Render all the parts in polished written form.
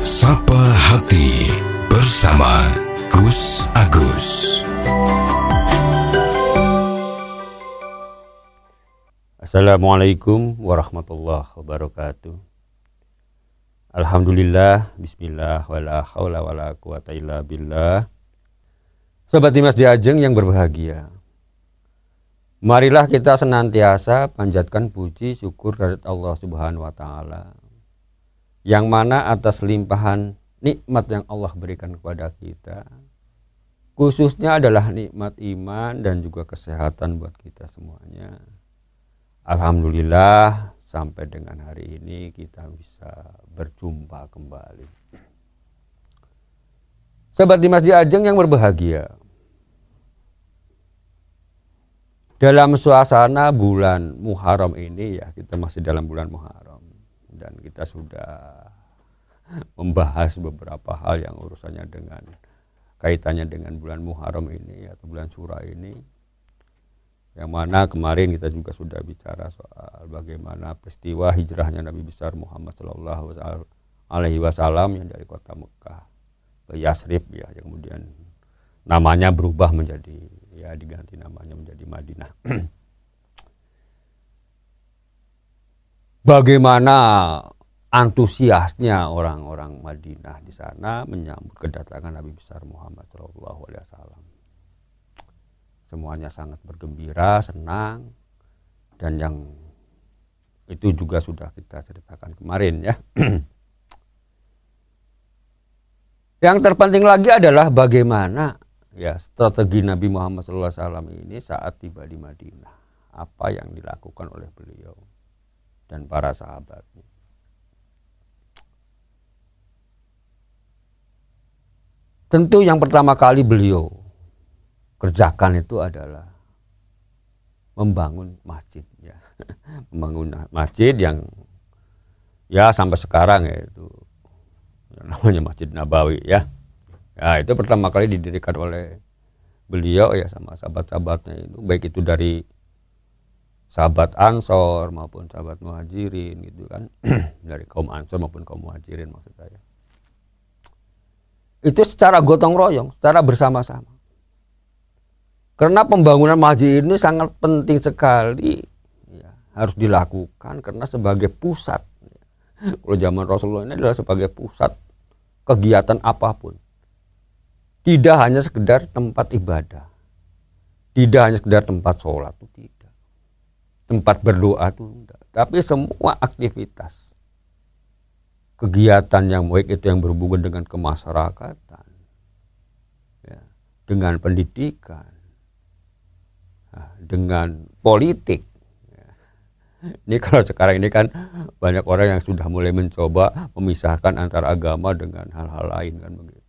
Sapa Hati bersama Gus Agus. Assalamualaikum warahmatullahi wabarakatuh. Alhamdulillah, bismillah, wala haula wala quwata illa billah. Sobat Dimas Diajeng yang berbahagia, marilah kita senantiasa panjatkan puji syukur kehadirat Allah Subhanahu wa Ta'ala, yang mana atas limpahan nikmat yang Allah berikan kepada kita, khususnya adalah nikmat iman dan juga kesehatan buat kita semuanya. Alhamdulillah, sampai dengan hari ini kita bisa berjumpa kembali. Sobat Dimas Diajeng yang berbahagia, dalam suasana bulan Muharram ini ya, kita masih dalam bulan Muharram dan kita sudah membahas beberapa hal yang urusannya dengan kaitannya dengan bulan Muharram ini atau bulan Syura ini, yang mana kemarin kita juga sudah bicara soal bagaimana peristiwa hijrahnya Nabi besar Muhammad Shallallahu Alaihi Wasallam yang dari kota Mekah ke Yasrib ya, yang kemudian namanya berubah menjadi ya, diganti namanya menjadi Madinah. Bagaimana antusiasnya orang-orang Madinah di sana menyambut kedatangan Nabi besar Muhammad Shallallahu Alaihi Wasallam. Semuanya sangat bergembira, senang, dan yang itu juga sudah kita ceritakan kemarin ya. Yang terpenting lagi adalah bagaimana ya strategi Nabi Muhammad SAW ini saat tiba di Madinah. Apa yang dilakukan oleh beliau dan para sahabatnya. Tentu yang pertama kali beliau kerjakan itu adalah membangun masjid ya. Membangun masjid yang ya sampai sekarang ya itu namanya Masjid Nabawi ya. Ya, itu pertama kali didirikan oleh beliau ya sama sahabat-sahabatnya itu, baik itu dari sahabat Ansor maupun sahabat Muhajirin gitu kan. Dari kaum Ansor maupun kaum Muhajirin maksud saya. Itu secara gotong royong, secara bersama-sama. Karena pembangunan masjid ini sangat penting sekali ya, harus dilakukan karena sebagai pusat. Kalau zaman Rasulullah ini adalah sebagai pusat kegiatan apapun. Tidak hanya sekedar tempat ibadah, tidak hanya sekedar tempat sholat, itu tidak. Tempat berdoa itu tidak. Tapi semua aktivitas, kegiatan yang baik itu yang berhubungan dengan kemasyarakatan, ya, dengan pendidikan, dengan politik. Ini kalau sekarang ini kan banyak orang yang sudah mulai mencoba memisahkan antara agama dengan hal-hal lain kan begitu.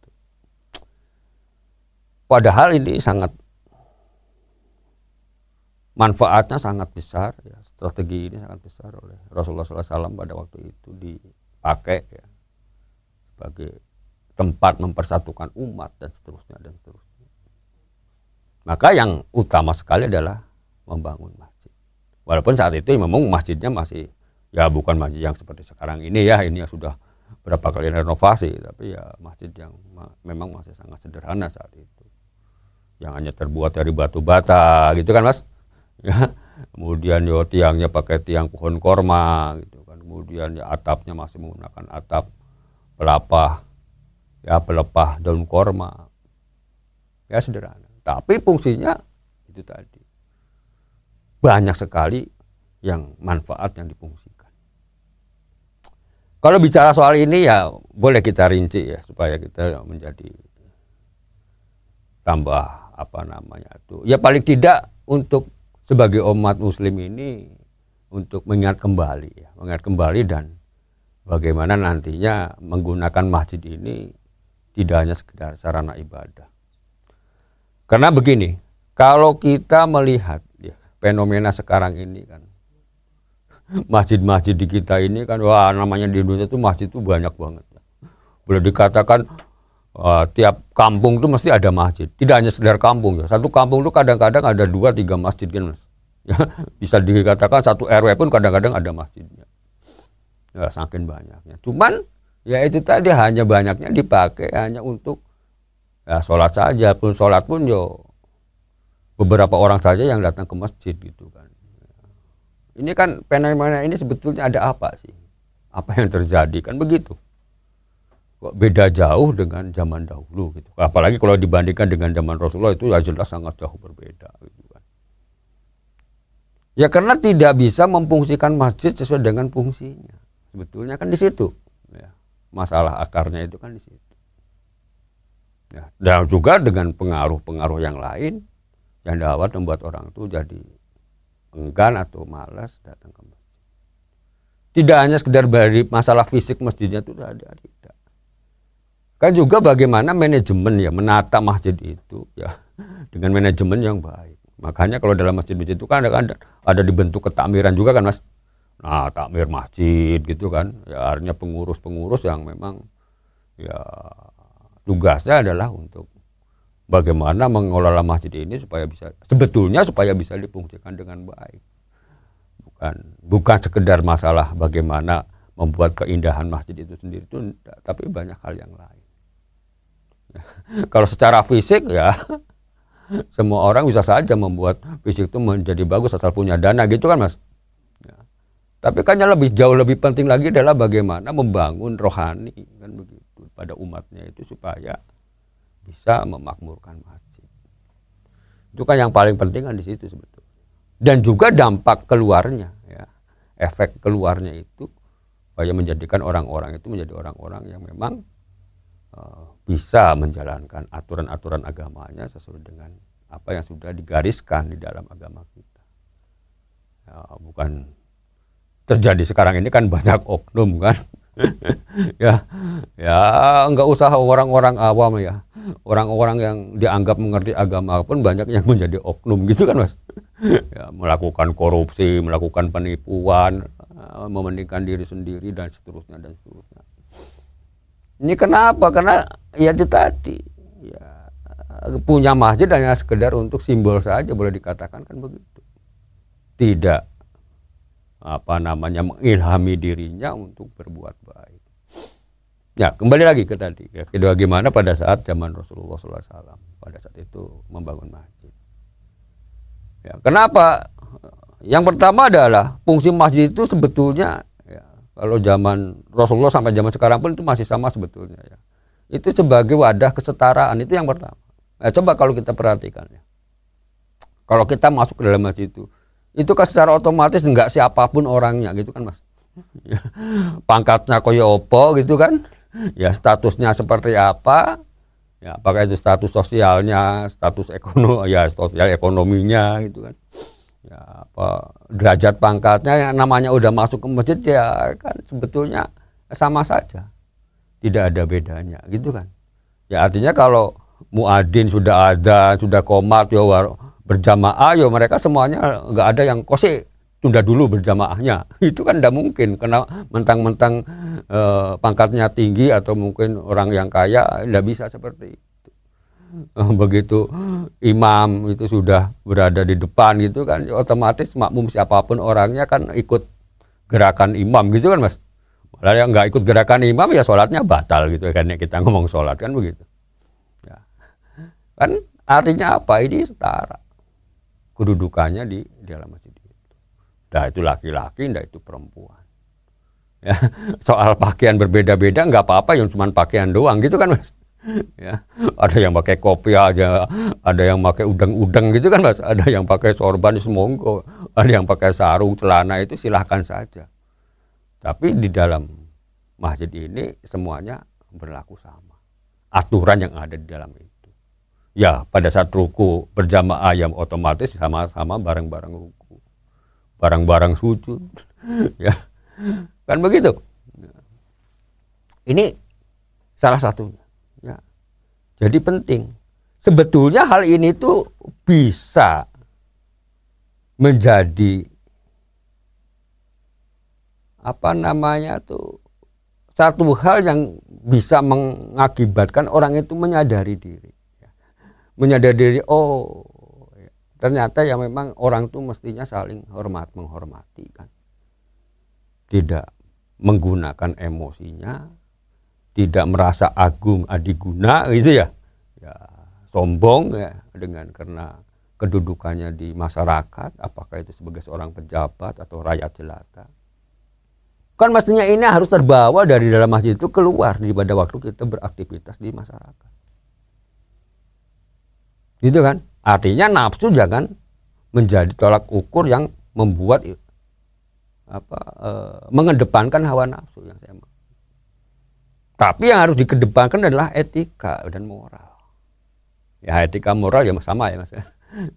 Padahal ini sangat manfaatnya sangat besar ya, strategi ini sangat besar oleh Rasulullah SAW pada waktu itu dipakai ya, sebagai tempat mempersatukan umat dan seterusnya dan seterusnya. Maka yang utama sekali adalah membangun masjid. Walaupun saat itu memang masjidnya masih ya bukan masjid yang seperti sekarang ini ya, ini yang sudah berapa kali renovasi, tapi ya masjid yang memang masih sangat sederhana saat itu. Yang hanya terbuat dari batu bata gitu kan Mas. Ya, kemudian ya tiangnya pakai tiang pohon korma gitu kan. Kemudian ya atapnya masih menggunakan atap pelepah ya, pelepah daun korma. Ya sederhana. Tapi fungsinya itu tadi. Banyak sekali yang manfaat yang difungsikan. Kalau bicara soal ini ya boleh kita rinci ya supaya kita menjadi tambah apa namanya itu. Ya paling tidak untuk sebagai umat muslim ini untuk mengingat kembali ya, mengingat kembali dan bagaimana nantinya menggunakan masjid ini tidak hanya sekedar sarana ibadah. Karena begini, kalau kita melihat ya, fenomena sekarang ini kan, masjid-masjid di kita ini kan, wah namanya di Indonesia itu masjid itu banyak banget. Boleh dikatakan tiap kampung itu mesti ada masjid. Tidak hanya sekedar kampung ya. Satu kampung itu kadang-kadang ada 2-3 masjid kan Mas. Ya, bisa dikatakan satu RW pun kadang-kadang ada masjidnya. Ya, saking banyaknya. Cuman Ya itu tadi, hanya banyaknya dipakai hanya untuk ya sholat saja, pun sholat pun yo beberapa orang saja yang datang ke masjid gitu kan. Ini kan fenomena ini sebetulnya ada apa sih? Apa yang terjadi kan begitu? Kok beda jauh dengan zaman dahulu gitu. Apalagi kalau dibandingkan dengan zaman Rasulullah itu ya jelas sangat jauh berbeda gitu kan. Ya karena tidak bisa memfungsikan masjid sesuai dengan fungsinya. Sebetulnya kan di situ. Ya, masalah akarnya itu kan di situ. Ya, dan juga dengan pengaruh-pengaruh yang lain yang dapat membuat orang itu jadi enggan atau malas datang ke masjid. Tidak hanya sekedar dari masalah fisik masjidnya itu ada, tidak. Kan juga bagaimana manajemen ya menata masjid itu ya dengan manajemen yang baik. Makanya kalau dalam masjid-masjid itu kan ada dibentuk ketakmiran juga kan Mas. Nah, takmir masjid gitu kan. Ya artinya pengurus-pengurus yang memang ya tugasnya adalah untuk bagaimana mengelola masjid ini supaya bisa difungsikan dengan baik. Bukan sekedar masalah bagaimana membuat keindahan masjid itu sendiri itu, tapi banyak hal yang lain. Kalau secara fisik ya semua orang bisa saja membuat fisik itu menjadi bagus asal punya dana gitu kan Mas. Ya. Tapi kan yang jauh lebih penting lagi adalah bagaimana membangun rohani kan begitu pada umatnya itu supaya bisa memakmurkan masjid. Itu kan yang paling penting kan di situ sebetulnya. Dan juga dampak keluarnya ya. Efek keluarnya itu supaya menjadikan orang-orang itu menjadi orang-orang yang memang bisa menjalankan aturan-aturan agamanya sesuai dengan apa yang sudah digariskan di dalam agama kita. Ya, bukan terjadi sekarang ini kan banyak oknum kan. ya nggak usah orang-orang awam ya, orang-orang yang dianggap mengerti agama pun banyak yang menjadi oknum gitu kan Mas. Ya, melakukan korupsi, melakukan penipuan, mementingkan diri sendiri dan seterusnya. Ini kenapa? Karena ya itu tadi ya, punya masjid hanya sekedar untuk simbol saja, boleh dikatakan kan begitu. Tidak mengilhami dirinya untuk berbuat baik. Ya kembali lagi ke tadi ya, bagaimana pada saat zaman Rasulullah SAW pada saat itu membangun masjid. Ya, kenapa? Yang pertama adalah fungsi masjid itu sebetulnya ya, kalau zaman Rasulullah sampai zaman sekarang pun itu masih sama sebetulnya ya. Itu sebagai wadah kesetaraan, itu yang pertama. Nah, coba kalau kita perhatikan ya. Kalau kita masuk ke dalam masjid itu kan secara otomatis enggak siapapun orangnya gitu kan Mas. Pangkatnya koyo opo gitu kan. Ya statusnya seperti apa? Ya apakah itu status sosialnya, status ekonomi ya sosial ekonominya gitu kan. Ya apa derajat pangkatnya yang namanya udah masuk ke masjid ya kan sebetulnya sama saja. Tidak ada bedanya gitu kan. Ya artinya kalau muadzin sudah ada, sudah qomat ya berjamaah ya mereka semuanya nggak ada yang kose tunda dulu berjamaahnya. Itu kan tidak mungkin karena mentang-mentang pangkatnya tinggi atau mungkin orang yang kaya tidak bisa seperti itu. Begitu imam itu sudah berada di depan gitu kan otomatis makmum siapapun orangnya kan ikut gerakan imam gitu kan Mas. Malah yang nggak ikut gerakan imam ya sholatnya batal gitu kan ya kita ngomong sholat kan begitu. Ya. Kan artinya apa? Ini setara kedudukannya di dalam masjid itu. Nah itu laki-laki, nah itu perempuan. Ya, soal pakaian berbeda-beda nggak apa-apa yang cuma pakaian doang gitu kan Mas. Ya, ada yang pakai kopiah aja, ada yang pakai udeng-udeng gitu kan Mas, ada yang pakai sorban semonggo, ada yang pakai sarung celana itu silahkan saja. Tapi di dalam masjid ini semuanya berlaku sama. Aturan yang ada di dalam itu. Ya pada saat ruku berjamaah yang otomatis sama-sama bareng-bareng ruku, bareng-bareng sujud, ya kan begitu. Ini salah satunya. Ya. Jadi penting. Sebetulnya hal ini tuh bisa menjadi satu hal yang bisa mengakibatkan orang itu menyadari diri. Menyadari diri, ternyata ya memang orang itu mestinya saling menghormati kan. Tidak menggunakan emosinya, tidak merasa agung adiguna gitu ya, sombong ya dengan karena kedudukannya di masyarakat, apakah itu sebagai seorang pejabat atau rakyat jelata. Kan mestinya ini harus terbawa dari dalam masjid itu keluar pada waktu kita beraktivitas di masyarakat. Gitu kan? Artinya nafsu jangan menjadi tolak ukur yang membuat mengedepankan hawa nafsu yang saya mau. Tapi yang harus dikedepankan adalah etika dan moral. Ya etika moral ya sama ya Mas.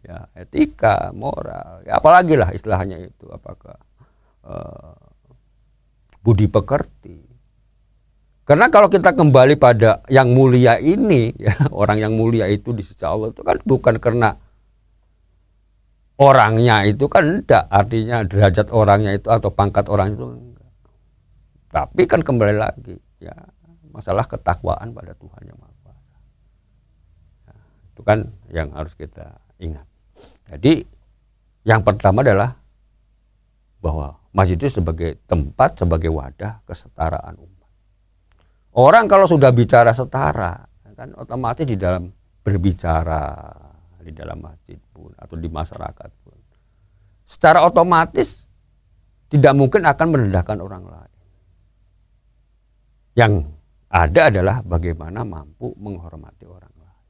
Ya etika moral. Ya apalagi lah istilahnya itu, apakah budi pekerti. Karena kalau kita kembali pada yang mulia ini, ya, orang yang mulia itu di sisi Allah itu kan bukan karena orangnya itu kan enggak, artinya derajat orangnya itu atau pangkat orang itu enggak. Tapi kan kembali lagi ya masalah ketakwaan pada Tuhan yang Maha Kuasa. Nah, itu kan yang harus kita ingat. Jadi yang pertama adalah bahwa masjid itu sebagai tempat, sebagai wadah kesetaraan umat. Orang kalau sudah bicara setara, kan otomatis di dalam berbicara di dalam masjid pun atau di masyarakat pun, secara otomatis tidak mungkin akan merendahkan orang lain. Yang ada adalah bagaimana mampu menghormati orang lain,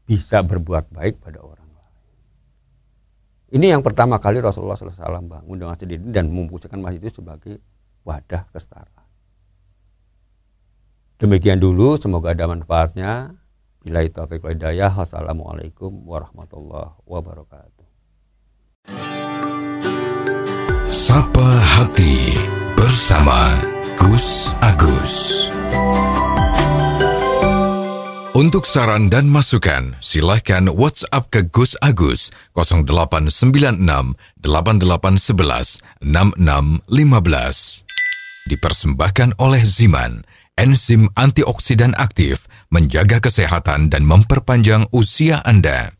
bisa berbuat baik pada orang lain. Ini yang pertama kali Rasulullah SAW bangun dengan masjid ini dan memfungsikan masjid itu sebagai wadah kesetaraan. Demikian dulu, semoga ada manfaatnya. Billahi taufiq wal hidayah. Wassalamualaikum warahmatullahi wabarakatuh. Sapa Hati bersama Gus Agus. Untuk saran dan masukan, silahkan WhatsApp ke Gus Agus 0896 8811 6615. Dipersembahkan oleh Ziman, enzim antioksidan aktif, menjaga kesehatan dan memperpanjang usia Anda.